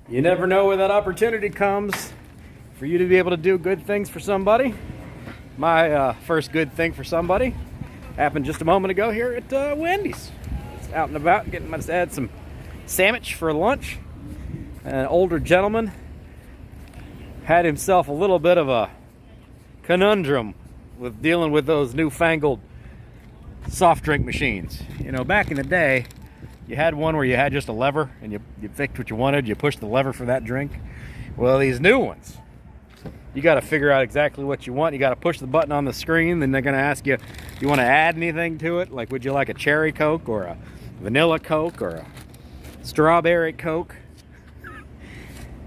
You never know where that opportunity comes for you to be able to do good things for somebody. My first good thing for somebody happened just a moment ago here at Wendy's. It's out and about, had some sandwich for lunch. An older gentleman had himself a little bit of a conundrum with dealing with those newfangled soft drink machines. You know, back in the day, you had one where you had just a lever and you picked what you wanted, you pushed the lever for that drink. Well, these new ones, you got to figure out exactly what you want. You got to push the button on the screen, then they're going to ask you, you want to add anything to it? Like, would you like a cherry Coke or a vanilla Coke or a strawberry Coke?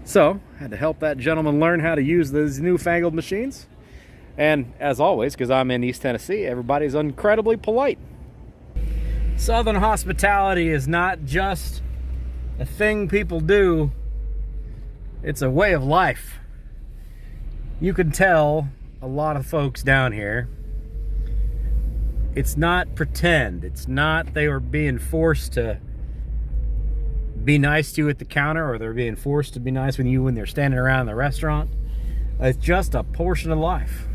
So, I had to help that gentleman learn how to use those newfangled machines. And as always, because I'm in East Tennessee, everybody's incredibly polite. Southern hospitality is not just a thing people do, it's a way of life. You can tell a lot of folks down here, it's not pretend. It's not they were being forced to be nice to you at the counter, or they're being forced to be nice with you when they're standing around in the restaurant. It's just a portion of life.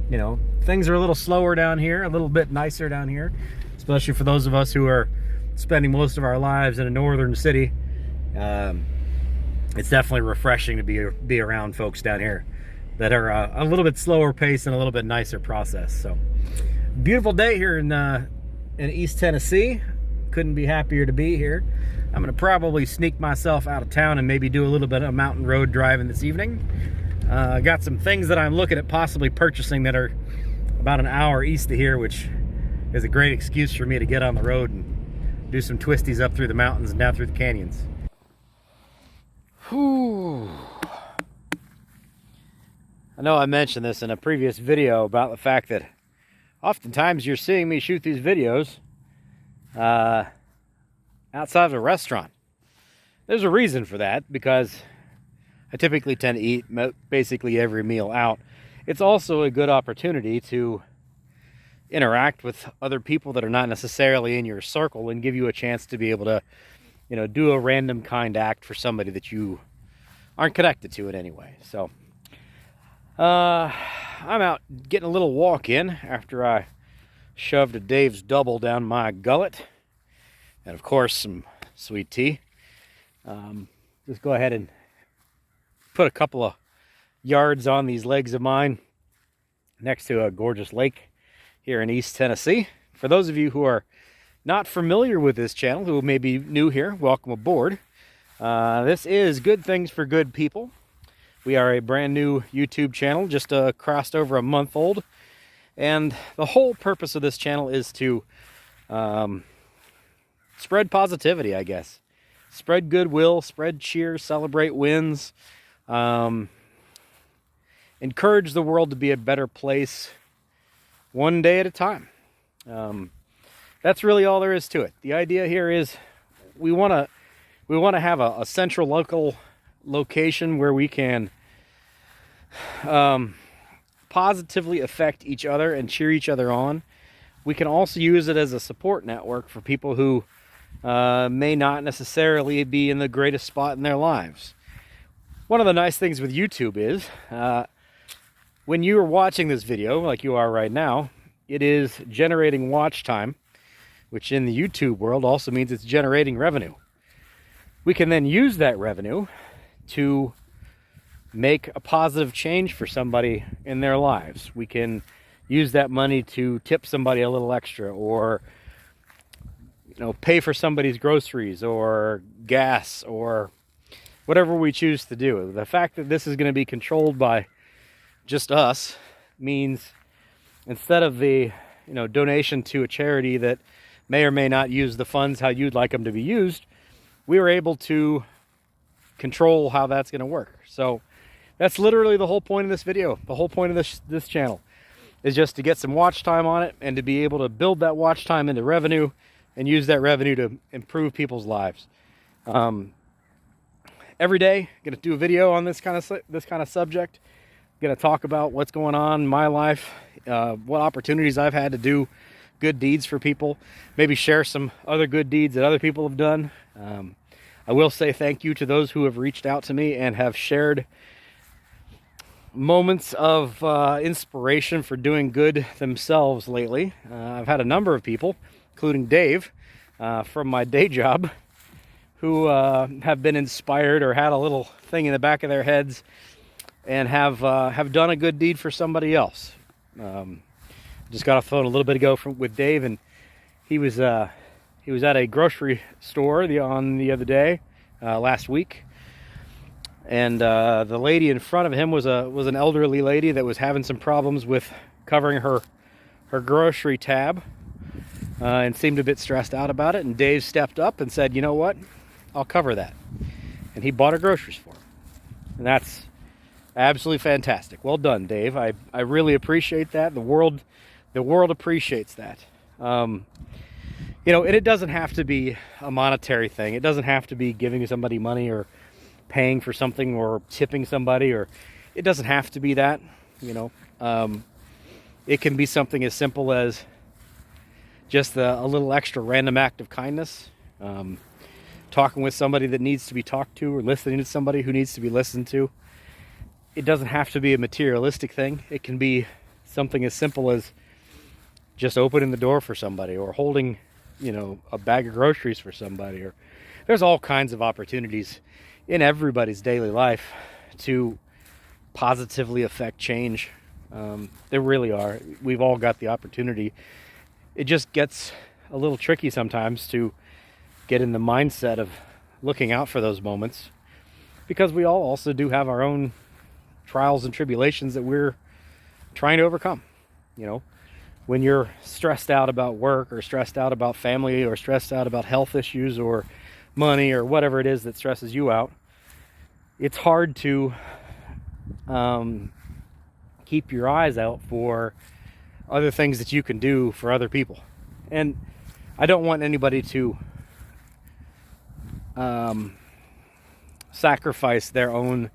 You know, things are a little slower down here, a little bit nicer down here, especially for those of us who are spending most of our lives in a northern city. It's definitely refreshing to be around folks down here that are a little bit slower pace and a little bit nicer process. So, beautiful day here in East Tennessee. Couldn't be happier to be here. I'm gonna probably sneak myself out of town and maybe do a little bit of mountain road driving this evening. Got some things that I'm looking at possibly purchasing that are about an hour east of here, which is a great excuse for me to get on the road and do some twisties up through the mountains and down through the canyons. Whew. I know I mentioned this in a previous video about the fact that oftentimes you're seeing me shoot these videos outside of a restaurant. There's a reason for that, because I typically tend to eat basically every meal out. It's also a good opportunity to interact with other people that are not necessarily in your circle and give you a chance to be able to, you know, do a random kind act for somebody that you aren't connected to in any way. So, I'm out getting a little walk in after I shoved a Dave's Double down my gullet. And of course, some sweet tea. Just go ahead and put a couple of yards on these legs of mine next to a gorgeous lake here in East Tennessee. For those of you who are not familiar with this channel, who may be new here, welcome aboard. This is Good Things for Good People. We are a brand new YouTube channel, just crossed over a month old. And the whole purpose of this channel is to spread positivity, I guess. Spread goodwill, spread cheer, celebrate wins. Encourage the world to be a better place one day at a time. That's really all there is to it. The idea here is we want to have a central local location where we can positively affect each other and cheer each other on. We can also use it as a support network for people who may not necessarily be in the greatest spot in their lives. One of the nice things with YouTube is when you are watching this video, like you are right now, it is generating watch time, which in the YouTube world also means it's generating revenue. We can then use that revenue to make a positive change for somebody in their lives. We can use that money to tip somebody a little extra, or pay for somebody's groceries or gas or whatever we choose to do. The fact that this is going to be controlled by just us means instead of the donation to a charity that may or may not use the funds how you'd like them to be used, we were able to control how that's going to work. So that's literally the whole point of this video. The whole point of this channel is just to get some watch time on it and to be able to build that watch time into revenue and use that revenue to improve people's lives. Every day, I'm going to do a video on this kind of subject. I'm going to talk about what's going on in my life, what opportunities I've had to do good deeds for people, maybe share some other good deeds that other people have done. I will say thank you to those who have reached out to me and have shared moments of inspiration for doing good themselves lately. I've had a number of people, including Dave from my day job, who have been inspired or had a little thing in the back of their heads and have done a good deed for somebody else. Just got off the phone a little bit ago with Dave, and he was at a grocery store the other day, last week. And the lady in front of him was an elderly lady that was having some problems with covering her grocery tab, and seemed a bit stressed out about it. And Dave stepped up and said, "You know what? I'll cover that." And he bought her groceries for her. And that's absolutely fantastic. Well done, Dave. I really appreciate that. The world appreciates that. And it doesn't have to be a monetary thing. It doesn't have to be giving somebody money or paying for something or tipping somebody, or it doesn't have to be that. It can be something as simple as just a little extra random act of kindness, talking with somebody that needs to be talked to, or listening to somebody who needs to be listened to. It doesn't have to be a materialistic thing. It can be something as simple as just opening the door for somebody, or holding a bag of groceries for somebody. Or there's all kinds of opportunities in everybody's daily life to positively affect change. There really are. We've all got the opportunity. It just gets a little tricky sometimes to get in the mindset of looking out for those moments, because we all also do have our own trials and tribulations that we're trying to overcome. When you're stressed out about work, or stressed out about family, or stressed out about health issues, or money, or whatever it is that stresses you out, it's hard to keep your eyes out for other things that you can do for other people. And I don't want anybody to sacrifice their own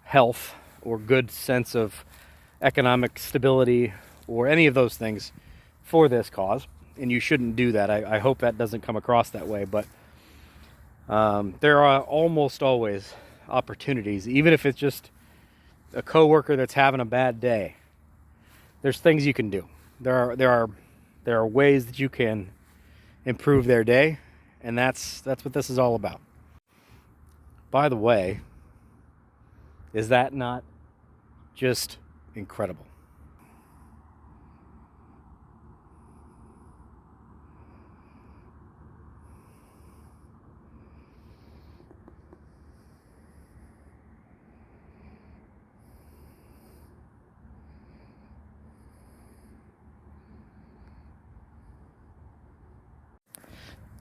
health or good sense of economic stability or any of those things for this cause, and you shouldn't do that. I hope that doesn't come across that way, but there are almost always opportunities, even if it's just a coworker that's having a bad day. There's things you can do. There are ways that you can improve their day, and that's what this is all about. By the way, is that not just incredible?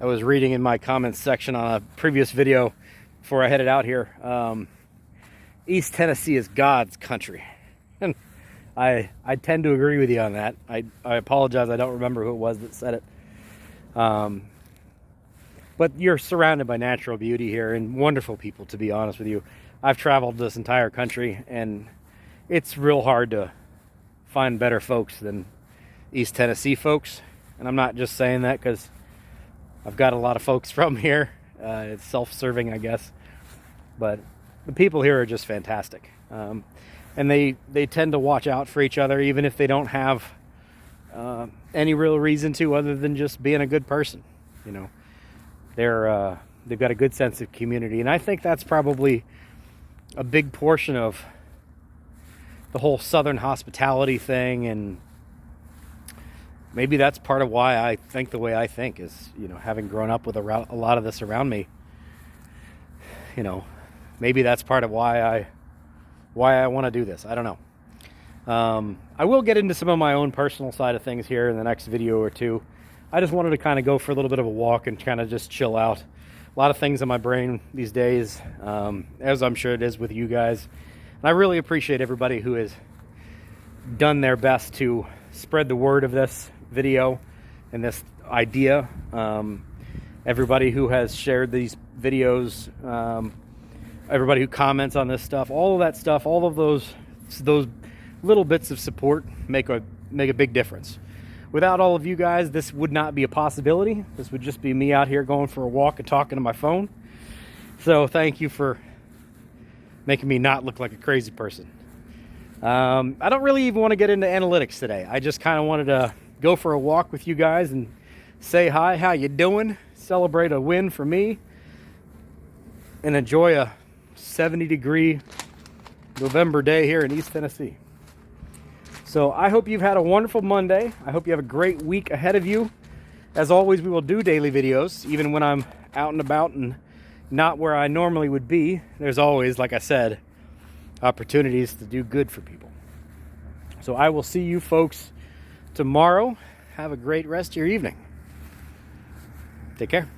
I was reading in my comments section on a previous video before I headed out here. East Tennessee is God's country. And I tend to agree with you on that. I apologize, I don't remember who it was that said it. But you're surrounded by natural beauty here and wonderful people, to be honest with you. I've traveled this entire country, and it's real hard to find better folks than East Tennessee folks. And I'm not just saying that because I've got a lot of folks from here. It's self-serving, I guess. But the people here are just fantastic. And they tend to watch out for each other, even if they don't have any real reason to, other than just being a good person. They've got a good sense of community. And I think that's probably a big portion of the whole Southern hospitality thing, and maybe that's part of why I think the way I think is, having grown up with a lot of this around me. Maybe that's part of why I want to do this. I don't know. I will get into some of my own personal side of things here in the next video or two. I just wanted to kind of go for a little bit of a walk and kind of just chill out. A lot of things in my brain these days, as I'm sure it is with you guys. And I really appreciate everybody who has done their best to spread the word of this video and this idea. Everybody who has shared these videos, everybody who comments on this stuff, all of that stuff, all of those little bits of support make a big difference. Without all of you guys, this would not be a possibility. This would just be me out here going for a walk and talking to my phone. So thank you for making me not look like a crazy person. I don't really even want to get into analytics today. I just kind of wanted to go for a walk with you guys and say hi, how you doing? Celebrate a win for me and enjoy a 70-degree November day here in East Tennessee. So I hope you've had a wonderful Monday. I hope you have a great week ahead of you. As always, we will do daily videos, even when I'm out and about and not where I normally would be. There's always, like I said, opportunities to do good for people. So I will see you folks tomorrow. Have a great rest of your evening. Take care.